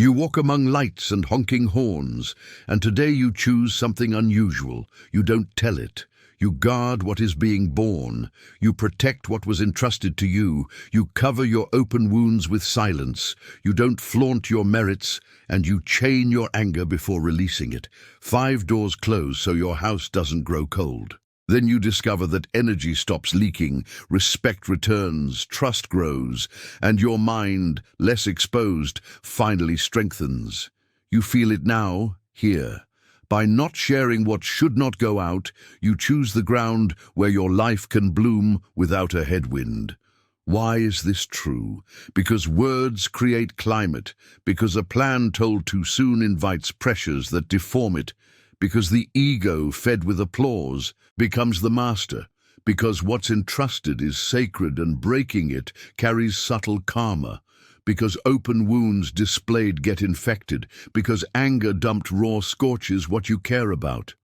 You walk among lights and honking horns, and today you choose something unusual. You don't tell it. You guard what is being born. You protect what was entrusted to you. You cover your open wounds with silence. You don't flaunt your merits, and you chain your anger before releasing it. 5 doors close so your house doesn't grow cold. Then you discover that energy stops leaking, respect returns, trust grows, and your mind, less exposed, finally strengthens. You feel it now, here. By not sharing what should not go out, you choose the ground where your life can bloom without a headwind. Why is this true? Because words create climate, because a plan told too soon invites pressures that deform it, because the ego fed with applause becomes the master, because what's entrusted is sacred and breaking it carries subtle karma, because open wounds displayed get infected, because anger dumped raw scorches what you care about.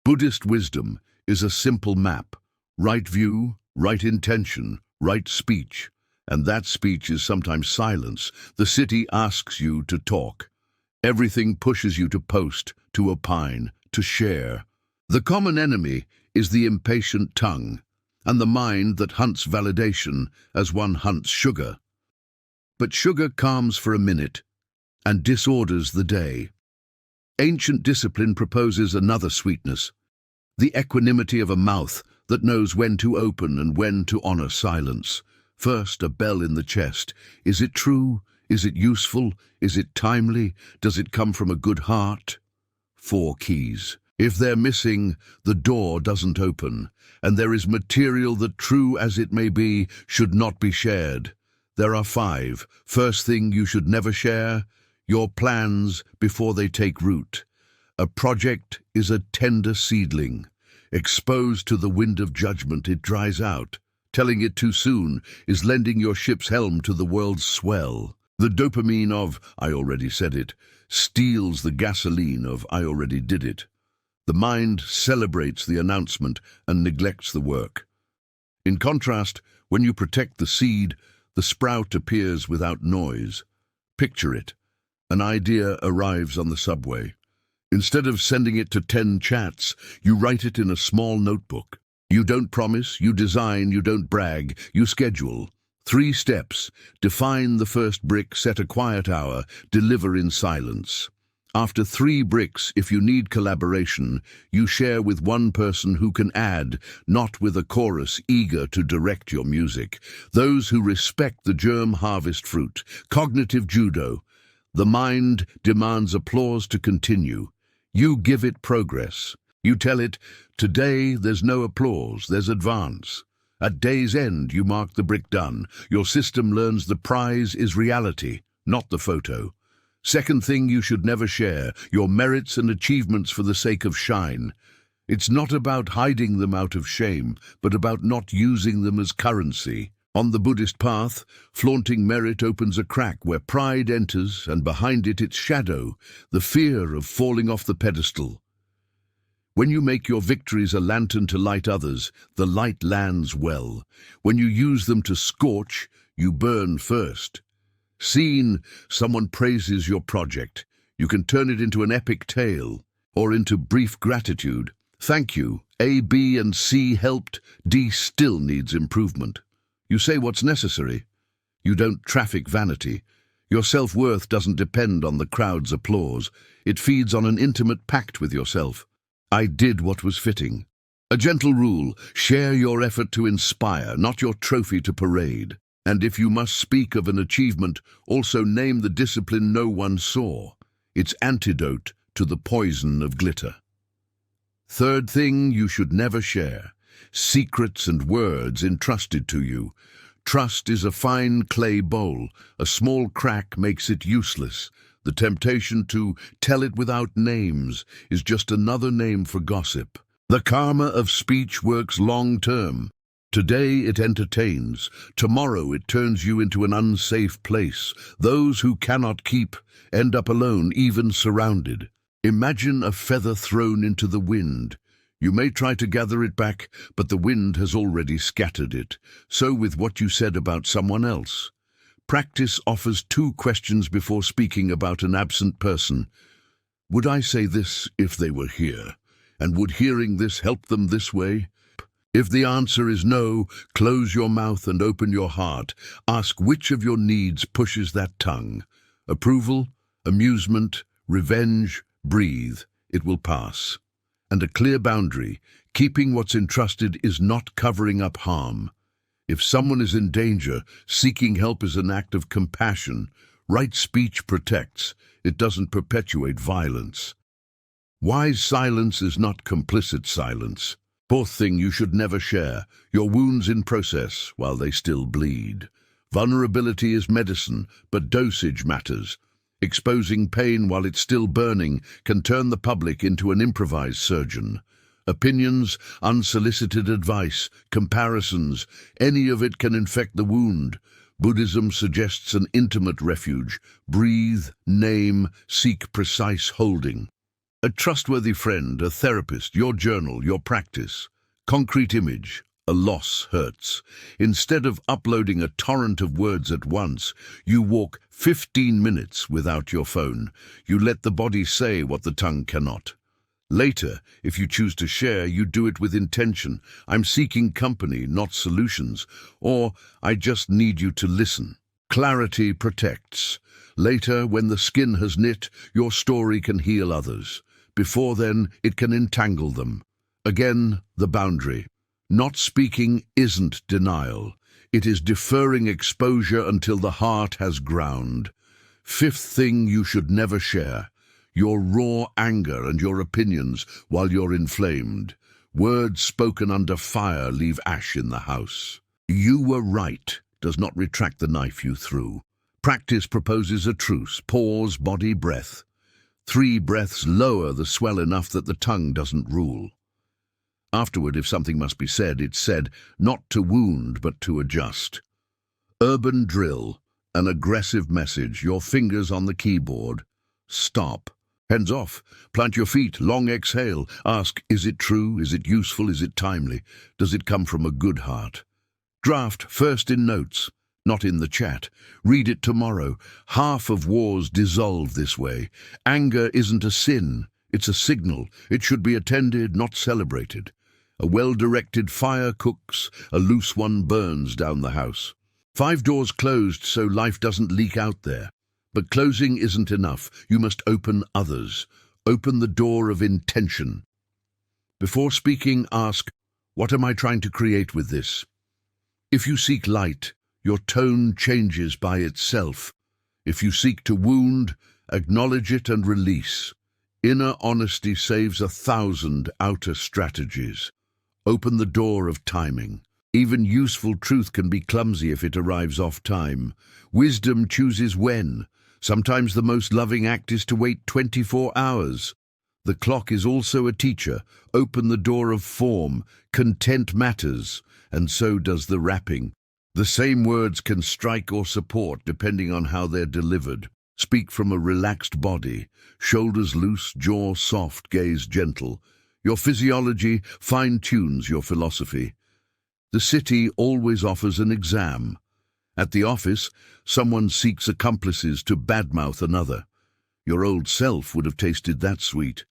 Buddhist wisdom is a simple map: right view, right intention, right speech. And that speech is sometimes silence. The city asks you to talk. Everything pushes you to post, to opine, to share. The common enemy is the impatient tongue, and the mind that hunts validation as one hunts sugar. But sugar calms for a minute and disorders the day. Ancient discipline proposes another sweetness, the equanimity of a mouth that knows when to open and when to honor silence. First, a bell in the chest. Is it true? Is it useful? Is it timely? Does it come from a good heart? 4 keys. If they're missing, the door doesn't open, and there is material that, true as it may be, should not be shared. There are 5. First thing you should never share: your plans before they take root. A project is a tender seedling. Exposed to the wind of judgment, it dries out. Telling it too soon is lending your ship's helm to the world's swell. The dopamine of "I already said it" steals the gasoline of "I already did it." The mind celebrates the announcement and neglects the work. In contrast, when you protect the seed, the sprout appears without noise. Picture it. An idea arrives on the subway. Instead of sending it to 10 chats, you write it in a small notebook. You don't promise, you design, you don't brag, you schedule. 3 steps: define the first brick, set a quiet hour, deliver in silence. After 3 bricks, if you need collaboration, you share with one person who can add, not with a chorus eager to direct your music. Those who respect the germ harvest fruit. Cognitive judo. The mind demands applause to continue. You give it progress. You tell it, today there's no applause, there's advance. At day's end, you mark the brick done. Your system learns the prize is reality, not the photo. Second thing you should never share: your merits and achievements for the sake of shine. It's not about hiding them out of shame, but about not using them as currency. On the Buddhist path, flaunting merit opens a crack where pride enters, and behind it its shadow, the fear of falling off the pedestal. When you make your victories a lantern to light others, the light lands well. When you use them to scorch, you burn first. Seen, someone praises your project. You can turn it into an epic tale, or into brief gratitude. Thank you. A, B, and C helped. D still needs improvement. You say what's necessary. You don't traffic vanity. Your self-worth doesn't depend on the crowd's applause. It feeds on an intimate pact with yourself. I did what was fitting. A gentle rule: share your effort to inspire, not your trophy to parade. And if you must speak of an achievement, also name the discipline no one saw. Its antidote to the poison of glitter. Third thing you should never share: secrets and words entrusted to you. Trust is a fine clay bowl. A small crack makes it useless. The temptation to tell it without names is just another name for gossip. The karma of speech works long-term. Today it entertains. Tomorrow it turns you into an unsafe place. Those who cannot keep end up alone, even surrounded. Imagine a feather thrown into the wind. You may try to gather it back, but the wind has already scattered it. So with what you said about someone else. Practice offers two questions before speaking about an absent person. Would I say this if they were here? And would hearing this help them this way? If the answer is no, close your mouth and open your heart. Ask which of your needs pushes that tongue. Approval, amusement, revenge, breathe. It will pass. And a clear boundary. Keeping what's entrusted is not covering up harm. If someone is in danger, seeking help is an act of compassion. Right speech protects. It doesn't perpetuate violence. Wise silence is not complicit silence. Fourth thing you should never share, your wounds in process while they still bleed. Vulnerability is medicine, but dosage matters. Exposing pain while it's still burning can turn the public into an improvised surgeon. Opinions, unsolicited advice, comparisons, any of it can infect the wound. Buddhism suggests an intimate refuge. Breathe, name, seek precise holding. A trustworthy friend, a therapist, your journal, your practice. Concrete image. A loss hurts. Instead of uploading a torrent of words at once, you walk 15 minutes without your phone. You let the body say what the tongue cannot. Later, if you choose to share, you do it with intention. I'm seeking company, not solutions. Or, I just need you to listen. Clarity protects. Later, when the skin has knit, your story can heal others. Before then, it can entangle them. Again, the boundary. Not speaking isn't denial. It is deferring exposure until the heart has ground. Fifth thing you should never share. Your raw anger and your opinions while you're inflamed. Words spoken under fire leave ash in the house. You were right does not retract the knife you threw. Practice proposes a truce. Pause, body, breath. 3 breaths lower the swell enough that the tongue doesn't rule. Afterward, if something must be said, it's said, not to wound, but to adjust. Urban drill, an aggressive message, your fingers on the keyboard. Stop. Hands off. Plant your feet. Long exhale. Ask, is it true? Is it useful? Is it timely? Does it come from a good heart? Draft first in notes, not in the chat. Read it tomorrow. Half of wars dissolve this way. Anger isn't a sin. It's a signal. It should be attended, not celebrated. A well-directed fire cooks, a loose one burns down the house. 5 doors closed so life doesn't leak out there. But closing isn't enough. You must open others. Open the door of intention. Before speaking, ask, what am I trying to create with this? If you seek light, your tone changes by itself. If you seek to wound, acknowledge it and release. Inner honesty saves 1,000 outer strategies. Open the door of timing. Even useful truth can be clumsy if it arrives off time. Wisdom chooses when. Sometimes the most loving act is to wait 24 hours. The clock is also a teacher. Open the door of form. Content matters, and so does the wrapping. The same words can strike or support depending on how they're delivered. Speak from a relaxed body. Shoulders loose, jaw soft, gaze gentle. Your physiology fine-tunes your philosophy. The city always offers an exam. At the office, someone seeks accomplices to badmouth another. Your old self would have tasted that sweet.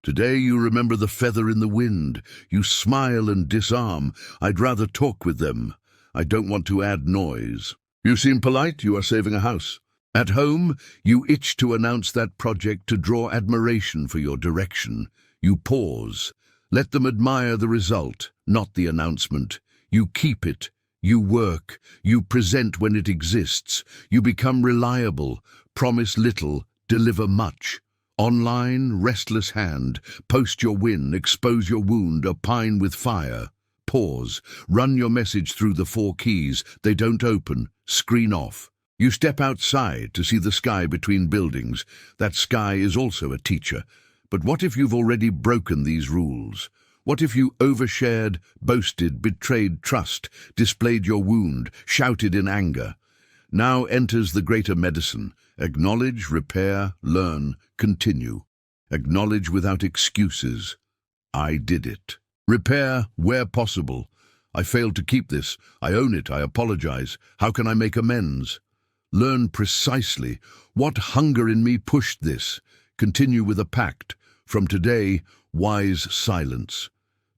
Today you remember the feather in the wind. You smile and disarm. I'd rather talk with them. I don't want to add noise. You seem polite. You are saving a house. At home, you itch to announce that project to draw admiration for your direction. You pause. Let them admire the result, not the announcement. You keep it. You work. You present when it exists. You become reliable. Promise little. Deliver much. Online, restless hand. Post your win. Expose your wound. Opine with fire. Pause. Run your message through the 4 keys. They don't open. Screen off. You step outside to see the sky between buildings. That sky is also a teacher. But what if you've already broken these rules? What if you overshared, boasted, betrayed trust, displayed your wound, shouted in anger? Now enters the greater medicine. Acknowledge, repair, learn, continue. Acknowledge without excuses. I did it. Repair where possible. I failed to keep this. I own it. I apologize. How can I make amends? Learn precisely what hunger in me pushed this. Continue with a pact. From today, wise silence.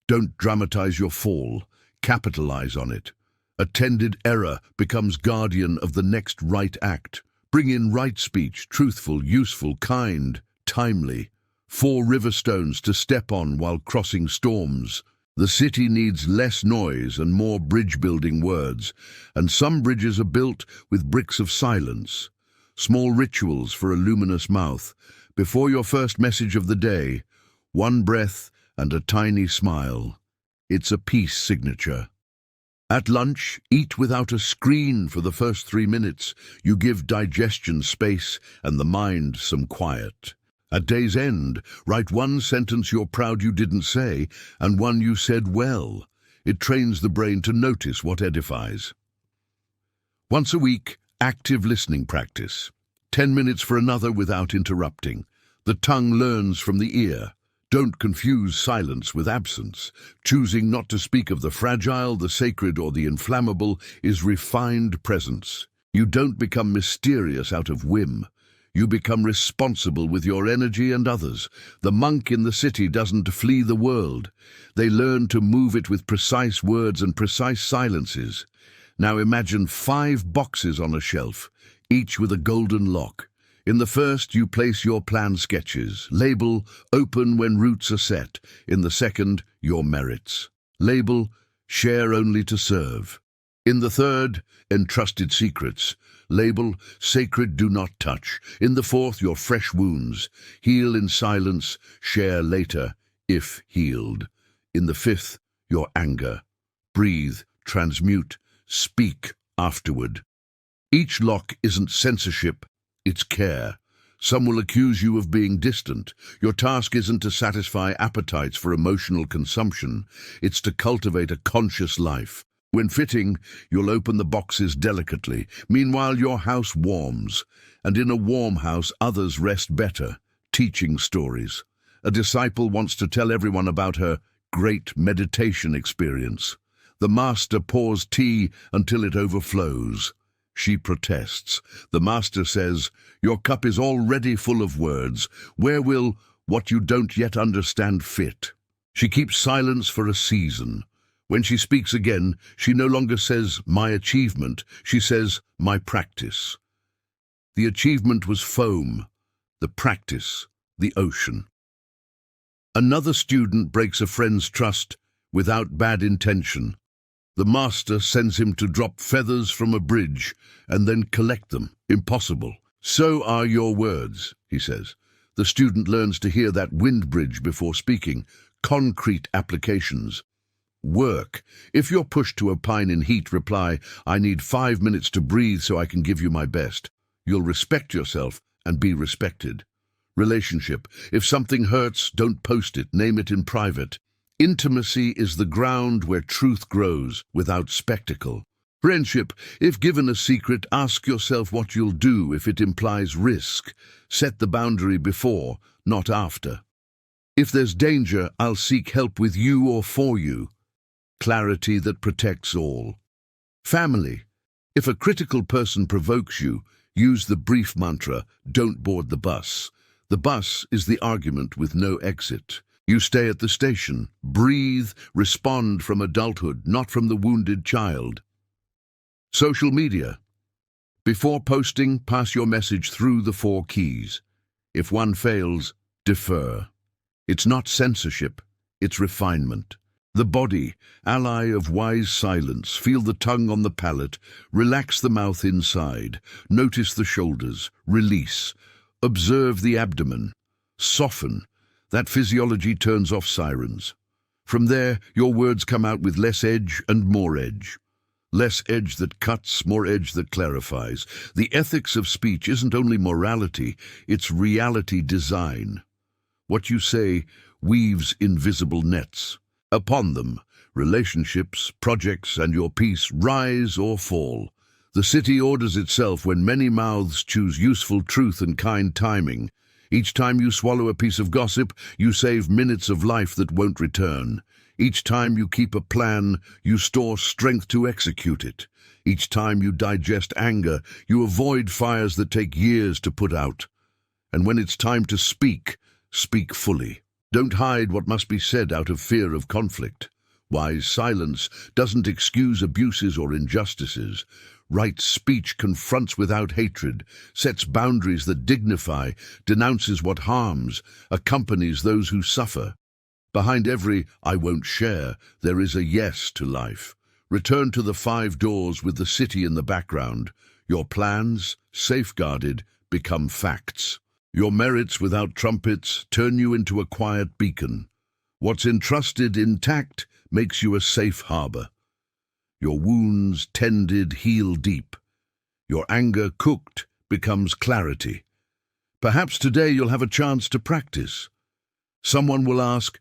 Don't dramatize your fall. Capitalize on it. Attended error becomes guardian of the next right act. Bring in right speech, truthful, useful, kind, timely. 4 river stones to step on while crossing storms. The city needs less noise and more bridge-building words, and some bridges are built with bricks of silence. Small rituals for a luminous mouth. Before your first message of the day, 1 breath and a tiny smile. It's a peace signature. At lunch, eat without a screen for the first 3 minutes. You give digestion space and the mind some quiet. At day's end, write 1 sentence you're proud you didn't say and 1 you said well. It trains the brain to notice what edifies. Once a week, active listening practice. 10 minutes for another without interrupting. The tongue learns from the ear. Don't confuse silence with absence. Choosing not to speak of the fragile, the sacred, or the inflammable is refined presence. You don't become mysterious out of whim. You become responsible with your energy and others. The monk in the city doesn't flee the world. They learn to move it with precise words and precise silences. Now imagine 5 boxes on a shelf, each with a golden lock. In the first, you place your plan sketches. Label, open when roots are set. In the second, your merits. Label, share only to serve. In the third, entrusted secrets. Label, sacred do not touch. In the fourth, your fresh wounds. Heal in silence, share later, if healed. In the fifth, your anger. Breathe, transmute, speak afterward. Each lock isn't censorship, it's care. Some will accuse you of being distant. Your task isn't to satisfy appetites for emotional consumption. It's to cultivate a conscious life. When fitting, you'll open the boxes delicately. Meanwhile, your house warms. And in a warm house, others rest better, teaching stories. A disciple wants to tell everyone about her great meditation experience. The master pours tea until it overflows. She protests. The master says, "Your cup is already full of words. Where will what you don't yet understand fit?" She keeps silence for a season. When she speaks again, she no longer says, "My achievement." She says, "My practice." The achievement was foam, the practice, the ocean. Another student breaks a friend's trust without bad intention. The master sends him to drop feathers from a bridge and then collect them. Impossible. "So are your words," he says. The student learns to hear that wind bridge before speaking. Concrete applications. Work. If you're pushed to opine in heat, reply, "I need 5 minutes to breathe so I can give you my best." You'll respect yourself and be respected. Relationship. If something hurts, don't post it. Name it in private. Intimacy is the ground where truth grows without spectacle. Friendship. If given a secret, ask yourself what you'll do if it implies risk. Set the boundary before, not after. If there's danger, I'll seek help with you or for you. Clarity that protects all. Family. If a critical person provokes you, use the brief mantra, "Don't board the bus." The bus is the argument with no exit. You stay at the station. Breathe, respond from adulthood, not from the wounded child. Social media. Before posting, pass your message through the 4 keys. If one fails, defer. It's not censorship, it's refinement. The body, ally of wise silence. Feel the tongue on the palate. Relax the mouth inside. Notice the shoulders. Release. Observe the abdomen. Soften. That physiology turns off sirens. From there, your words come out with less edge and more edge. Less edge that cuts, more edge that clarifies. The ethics of speech isn't only morality, it's reality design. What you say weaves invisible nets. Upon them, relationships, projects, and your peace rise or fall. The city orders itself when many mouths choose useful truth and kind timing. Each time you swallow a piece of gossip, you save minutes of life that won't return. Each time you keep a plan, you store strength to execute it. Each time you digest anger, you avoid fires that take years to put out. And when it's time to speak, speak fully. Don't hide what must be said out of fear of conflict. Wise silence doesn't excuse abuses or injustices. Right speech confronts without hatred, sets boundaries that dignify, denounces what harms, accompanies those who suffer. Behind every "I won't share," there is a yes to life. Return to the 5 doors with the city in the background. Your plans, safeguarded, become facts. Your merits without trumpets turn you into a quiet beacon. What's entrusted intact makes you a safe harbor. Your wounds tended heal deep. Your anger cooked becomes clarity. Perhaps today you'll have a chance to practice. Someone will ask,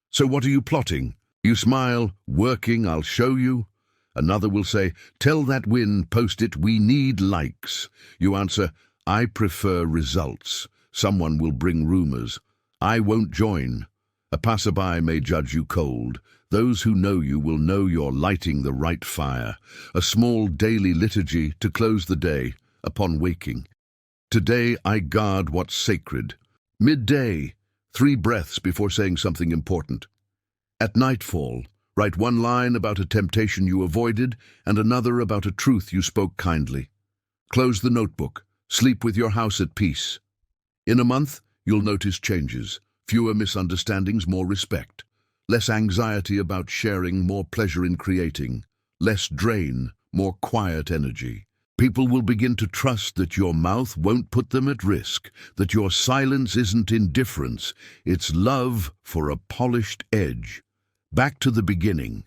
"So what are you plotting?" You smile, "Working, I'll show you." Another will say, "Tell that wind, post it, we need likes." You answer, "I prefer results." Someone will bring rumors. "I won't join." A passerby may judge you cold. Those who know you will know you're lighting the right fire. A small daily liturgy to close the day upon waking. Today I guard what's sacred. Midday, 3 breaths before saying something important. At nightfall, write 1 line about a temptation you avoided and another about a truth you spoke kindly. Close the notebook. Sleep with your house at peace. In a month, you'll notice changes. Fewer misunderstandings, more respect. Less anxiety about sharing, more pleasure in creating. Less drain, more quiet energy. People will begin to trust that your mouth won't put them at risk, that your silence isn't indifference, it's love for a polished edge. Back to the beginning.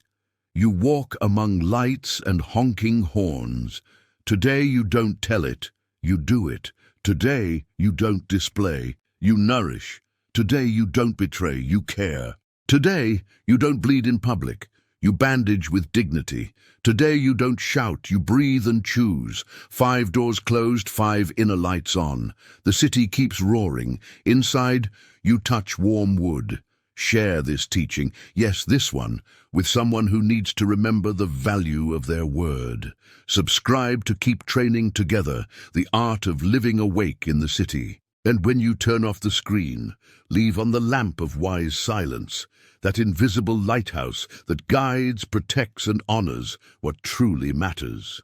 You walk among lights and honking horns. Today you don't tell it, you do it. Today you don't display, you nourish. Today you don't betray, you care. Today you don't bleed in public, you bandage with dignity. Today you don't shout, you breathe and choose. 5 doors closed, 5 inner lights on. The city keeps roaring. Inside, you touch warm wood. Share this teaching, yes, this one, with someone who needs to remember the value of their word. Subscribe to keep training together the art of living awake in the city. And when you turn off the screen, leave on the lamp of wise silence, that invisible lighthouse that guides, protects, and honors what truly matters.